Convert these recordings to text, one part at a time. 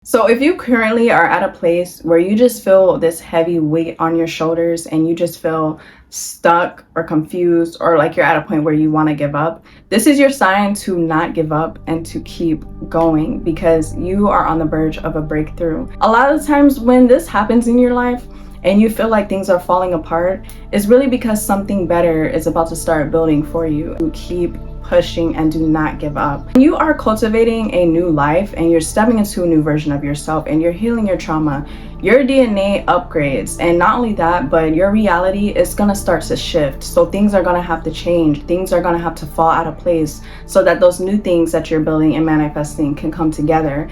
So if you currently are at a place where you just feel this heavy weight on your shoulders and you just feel stuck or confused, or like you're at a point where you want to give up, this is your sign to not give up and to keep going, because you are on the verge of a breakthrough. A lot of the times when this happens in your life and you feel like things are falling apart, it's really because something better is about to start building for you. You keep pushing and do not give up. When you are cultivating a new life and you're stepping into a new version of yourself and you're healing your trauma, your DNA upgrades. And not only that, but your reality is gonna start to shift. So things are gonna have to change. Things are gonna have to fall out of place so that those new things that you're building and manifesting can come together.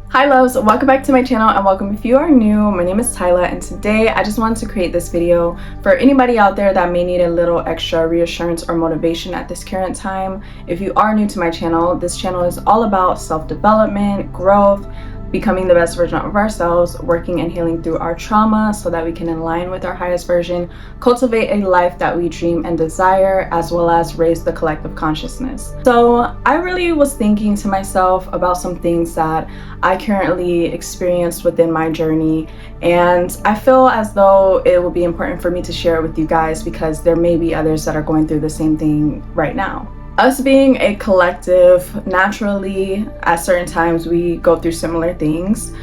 Hi loves, welcome back to my channel and welcome if you are new. My name is Tyla and today I just wanted to create this video for anybody out there that may need a little extra reassurance or motivation at this current time. If you are new to my channel, this channel is all about self-development, growth, becoming the best version of ourselves, working and healing through our trauma so that we can align with our highest version, cultivate a life that we dream and desire, as well as raise the collective consciousness. So I really was thinking to myself about some things that I currently experienced within my journey, and I feel as though it will be important for me to share it with you guys because there may be others that are going through the same thing right now. Us being a collective, naturally, at certain times we go through similar things.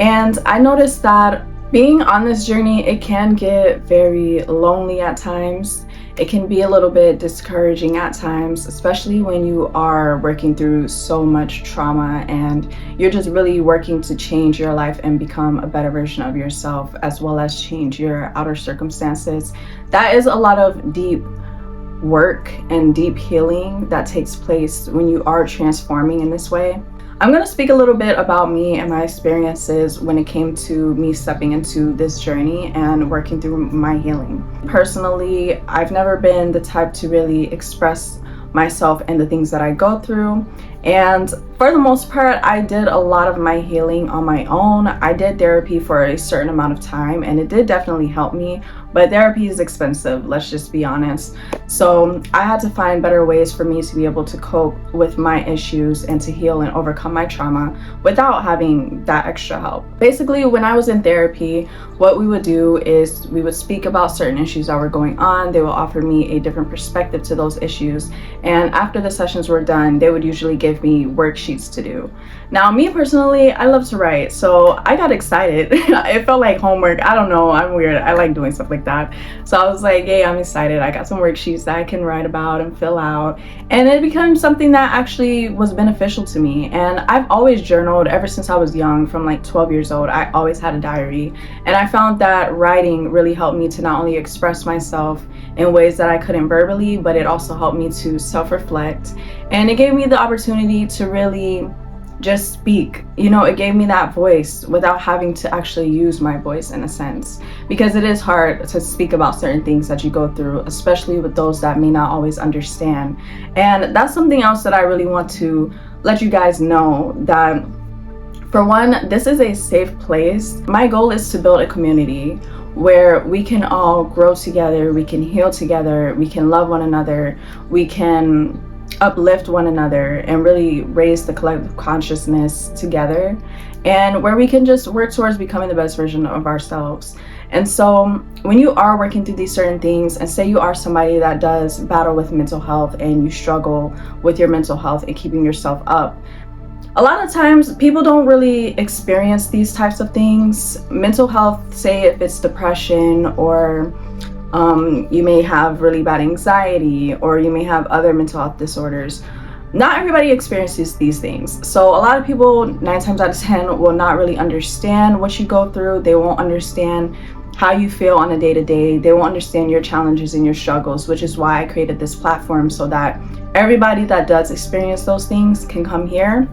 And I noticed that being on this journey, it can get very lonely at times. It can be a little bit discouraging at times, especially when you are working through so much trauma and you're just really working to change your life and become a better version of yourself, as well as change your outer circumstances. That is a lot of deep work and deep healing that takes place when you are transforming in this way. I'm going to speak a little bit about me and my experiences when it came to me stepping into this journey and working through my healing. Personally, I've never been the type to really express myself and the things that I go through, and for the most part I did a lot of my healing on my own. I did therapy for a certain amount of time and it did definitely help me, but therapy is expensive, let's just be honest. So I had to find better ways for me to be able to cope with my issues and to heal and overcome my trauma without having that extra help. Basically, when I was in therapy, what we would do is we would speak about certain issues that were going on. They would offer me a different perspective to those issues, and after the sessions were done, they would usually give me worksheets to do. Now, me personally, I love to write, so I got excited. It felt like homework. I don't know, I'm weird. I like doing stuff like that. So I was like, hey, I'm excited. I got some worksheets that I can write about and fill out. And it became something that actually was beneficial to me. And I've always journaled ever since I was young. From like 12 years old, I always had a diary. And I found that writing really helped me to not only express myself in ways that I couldn't verbally, but it also helped me to self-reflect. And it gave me the opportunity to really just speak. You know, it gave me that voice without having to actually use my voice, in a sense, because it is hard to speak about certain things that you go through, especially with those that may not always understand. And that's something else that I really want to let you guys know, that for one, this is a safe place. My goal is to build a community where we can all grow together, we can heal together, we can love one another, we can uplift one another and really raise the collective consciousness together, and where we can just work towards becoming the best version of ourselves. And so when you are working through these certain things, and say you are somebody that does battle with mental health and you struggle with your mental health and keeping yourself up, a lot of times people don't really experience these types of things. Mental health, say if it's depression, or you may have really bad anxiety, or you may have other mental health disorders. Not everybody experiences these things. So a lot of people, 9 times out of 10, will not really understand what you go through. They won't understand how you feel on a day-to-day. They won't understand your challenges and your struggles, which is why I created this platform, so that everybody that does experience those things can come here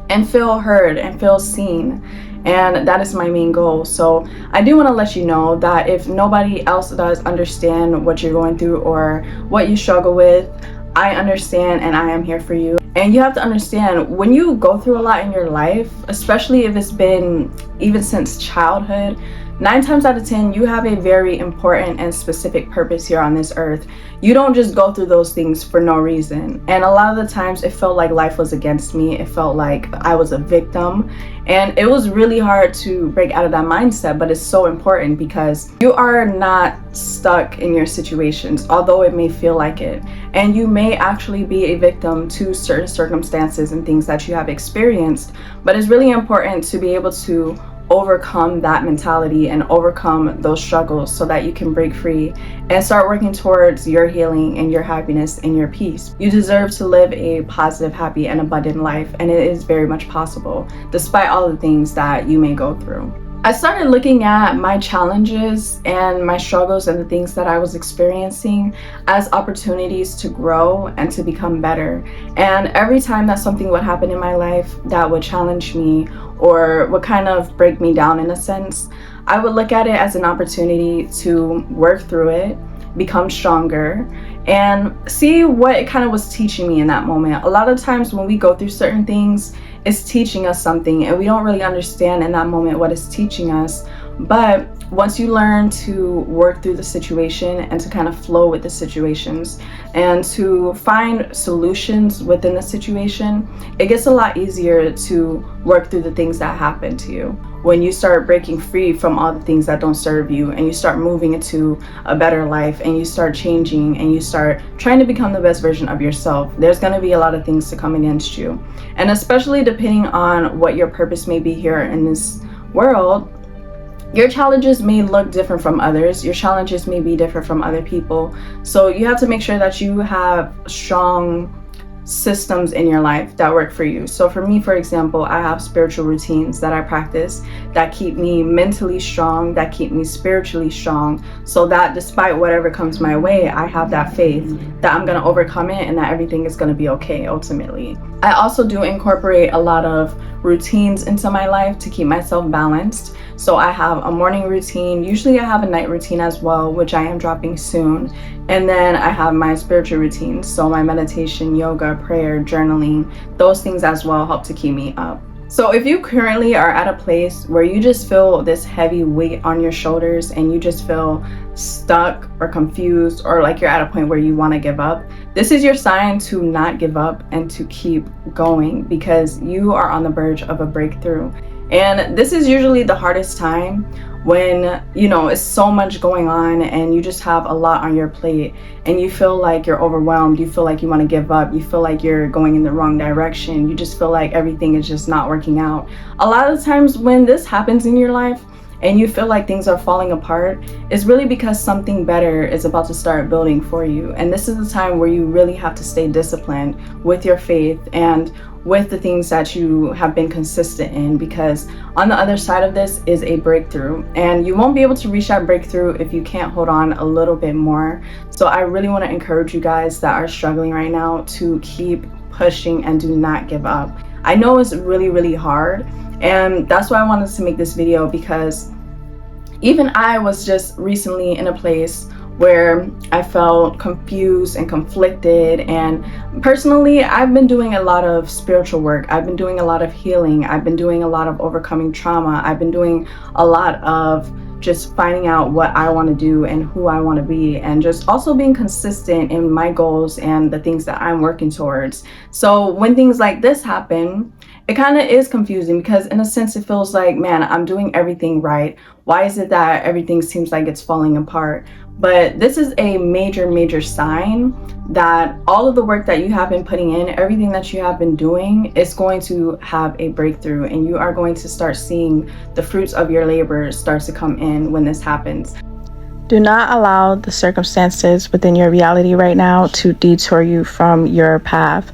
and feel heard and feel seen. And that is my main goal. So I do want to let you know that if nobody else does understand what you're going through or what you struggle with, I understand and I am here for you. And you have to understand, when you go through a lot in your life, especially if it's been even since childhood, 9 times out of 10, you have a very important and specific purpose here on this earth. You don't just go through those things for no reason. And a lot of the times it felt like life was against me. It felt like I was a victim. And it was really hard to break out of that mindset, but it's so important because you are not stuck in your situations, although it may feel like it. And you may actually be a victim to certain circumstances and things that you have experienced, but it's really important to be able to overcome that mentality and overcome those struggles so that you can break free and start working towards your healing and your happiness and your peace. You deserve to live a positive, happy, and abundant life, and it is very much possible despite all the things that you may go through. I started looking at my challenges and my struggles and the things that I was experiencing as opportunities to grow and to become better. And every time that something would happen in my life that would challenge me or would kind of break me down in a sense, I would look at it as an opportunity to work through it, become stronger, and see what it kind of was teaching me in that moment. A lot of times when we go through certain things, it's teaching us something and we don't really understand in that moment what it's teaching us. But once you learn to work through the situation and to kind of flow with the situations and to find solutions within the situation, it gets a lot easier to work through the things that happen to you. When you start breaking free from all the things that don't serve you and you start moving into a better life and you start changing and you start trying to become the best version of yourself, there's going to be a lot of things to come against you. And especially depending on what your purpose may be here in this world, your challenges may look different from others. Your challenges may be different from other people. So you have to make sure that you have strong systems in your life that work for you. So for me, for example, I have spiritual routines that I practice that keep me mentally strong, that keep me spiritually strong, so that despite whatever comes my way, I have that faith that I'm going to overcome it and that everything is going to be okay ultimately. I also do incorporate a lot of routines into my life to keep myself balanced. So I have a morning routine. Usually I have a night routine as well, which I am dropping soon. And then I have my spiritual routines. So my meditation, yoga, prayer, journaling, those things as well help to keep me up. So if you currently are at a place where you just feel this heavy weight on your shoulders and you just feel stuck or confused or like you're at a point where you want to give up, this is your sign to not give up and to keep going, because you are on the verge of a breakthrough. And this is usually the hardest time when, you know, it's so much going on and you just have a lot on your plate and you feel like you're overwhelmed. You feel like you want to give up. You feel like you're going in the wrong direction. You just feel like everything is just not working out. A lot of the times when this happens in your life and you feel like things are falling apart, it's really because something better is about to start building for you. And this is the time where you really have to stay disciplined with your faith and with the things that you have been consistent in, because on the other side of this is a breakthrough, and you won't be able to reach that breakthrough if you can't hold on a little bit more. So I really want to encourage you guys that are struggling right now to keep pushing and do not give up. I know it's really, really hard, and that's why I wanted to make this video, because even I was just recently in a place where I felt confused and conflicted. And personally, I've been doing a lot of spiritual work. I've been doing a lot of healing. I've been doing a lot of overcoming trauma. I've been doing a lot of just finding out what I want to do and who I want to be, and just also being consistent in my goals and the things that I'm working towards. So when things like this happen, it kind of is confusing, because in a sense it feels like, man, I'm doing everything right. Why is it that everything seems like it's falling apart? But this is a major, major sign that all of the work that you have been putting in, everything that you have been doing, is going to have a breakthrough, and you are going to start seeing the fruits of your labor start to come in when this happens. Do not allow the circumstances within your reality right now to detour you from your path.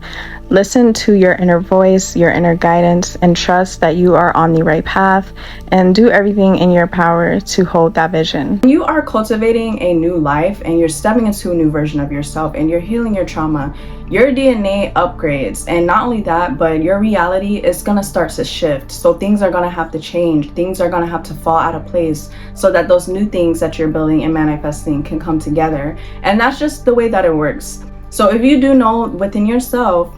Listen to your inner voice, your inner guidance, and trust that you are on the right path, and do everything in your power to hold that vision. When you are cultivating a new life and you're stepping into a new version of yourself and you're healing your trauma, your DNA upgrades. And not only that, but your reality is going to start to shift. So things are going to have to change. Things are going to have to fall out of place so that those new things that you're building and manifesting can come together. And that's just the way that it works. So if you do know within yourself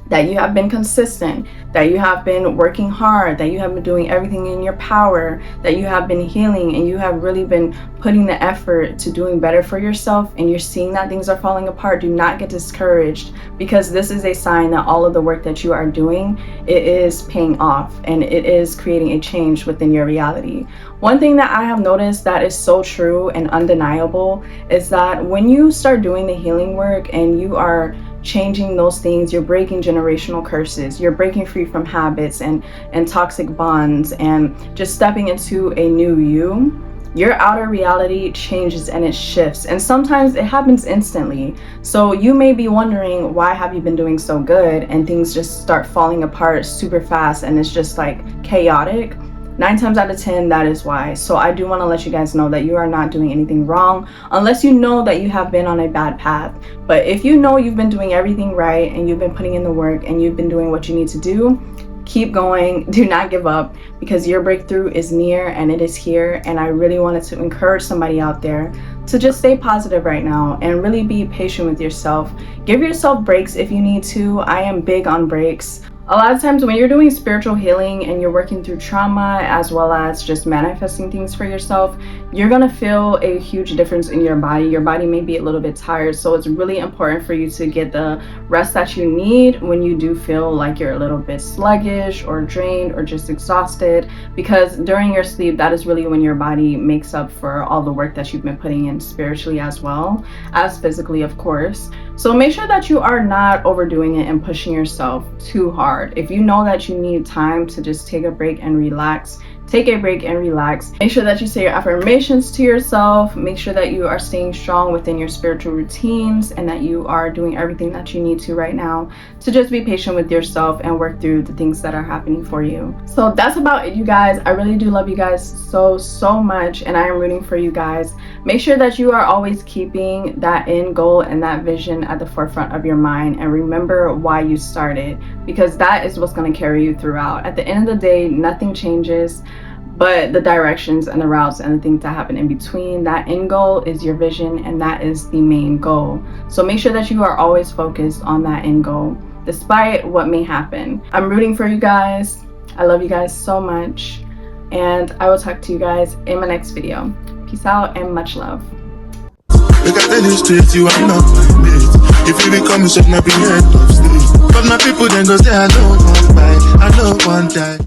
that you have been consistent, that you have been working hard, that you have been doing everything in your power, that you have been healing, and you have really been putting the effort to doing better for yourself, and you're seeing that things are falling apart, do not get discouraged, because this is a sign that all of the work that you are doing, it is paying off, and it is creating a change within your reality. One thing that I have noticed that is so true and undeniable is that when you start doing the healing work and you are changing those things, you're breaking generational curses, you're breaking free from habits and toxic bonds, and just stepping into a new you, your outer reality changes and it shifts, and sometimes it happens instantly. So you may be wondering, why have you been doing so good and things just start falling apart super fast and it's just like chaotic? 9 times out of 10, that is why. So I do want to let you guys know that you are not doing anything wrong unless you know that you have been on a bad path. But if you know you've been doing everything right and you've been putting in the work and you've been doing what you need to do, keep going. Do not give up, because your breakthrough is near and it is here. And I really wanted to encourage somebody out there to just stay positive right now and really be patient with yourself. Give yourself breaks if you need to. I am big on breaks. A lot of times when you're doing spiritual healing and you're working through trauma as well as just manifesting things for yourself, you're gonna feel a huge difference in your body. Your body may be a little bit tired, so it's really important for you to get the rest that you need when you do feel like you're a little bit sluggish or drained or just exhausted, because during your sleep, that is really when your body makes up for all the work that you've been putting in spiritually as well as physically, of course. So make sure that you are not overdoing it and pushing yourself too hard. If you know that you need time to just take a break and relax, take a break and relax. Make sure that you say your affirmations to yourself. Make sure that you are staying strong within your spiritual routines and that you are doing everything that you need to right now to just be patient with yourself and work through the things that are happening for you. So that's about it, you guys. I really do love you guys so much, and I am rooting for you guys. Make sure that you are always keeping that end goal and that vision at the forefront of your mind, and remember why you started, because that is what's going to carry you throughout. At the end of the day, nothing changes but the directions and the routes and the things that happen in between. That end goal is your vision, and that is the main goal. So make sure that you are always focused on that end goal despite what may happen. I'm rooting for you guys. I love you guys so much, and I will talk to you guys in my next video. Peace out and much love. Look at the streets, you are not my mate. If you become a not be head of state. But my people then go say I don't want to buy, I don't want that.